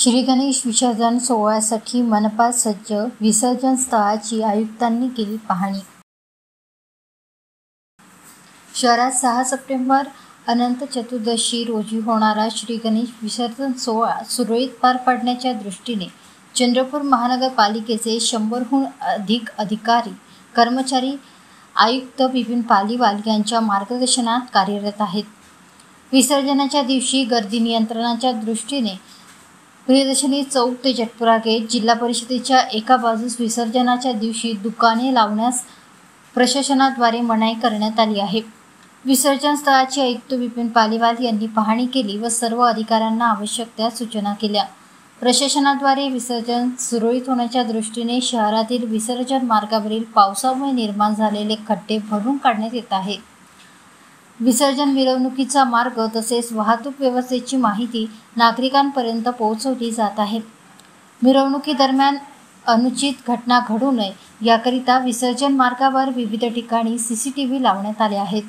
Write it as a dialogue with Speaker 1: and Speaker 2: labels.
Speaker 1: श्री गणेश विसर्जन सोहळ्यासाठी मनपा सज्ज, विसर्जन स्थळाची आयुक्तांनी केली पाहणी. शहरात 6 सप्टेंबर अनंत चतुर्दशी रोजी होणारा श्री गणेश विसर्जन सोहळा सुरळीत पार पाडण्याच्या दृष्टीने चंद्रपूर महानगरपालिकेचे 100हून अधिक अधिकारी, कर्मचारी आयुक्त विपिन पालीवाल यांच्या मार्गदर्शनात कार्यरत आहेत. विसर्जनाच्या दिवशी गर्दी नियंत्रणाच्या दृष्टीने प्रियदर्शनी चौक ते जटपुरा गेट, जिल्हा परिषदेच्या एका बाजूस विसर्जनाच्या दिवशी दुकाने लावण्यास प्रशासनाद्वारे मनाई करण्यात आली आहे. विसर्जन स्थळाचे आयुक्त विपिन पालीवाल यांनी पाहणी केली व सर्व अधिकाऱ्यांना आवश्यक त्या सूचना केल्या. प्रशासनाद्वारे विसर्जन सुरळीत होण्याच्या दृष्टीने शहरातील विसर्जन मार्गावरील पावसामुळे निर्माण झालेले खड्डे भरून काढण्यात येत आहे. विसर्जन मिरवणुकीचा मार्ग तसेच वाहतूक व्यवस्थेची माहिती नागरिकांपर्यंत पोहोचवली जात आहे. मिरवणुकीदरम्यान अनुचित घटना घडू नये याकरिता विसर्जन मार्गावर विविध ठिकाणी CCTV लावण्यात आले आहेत.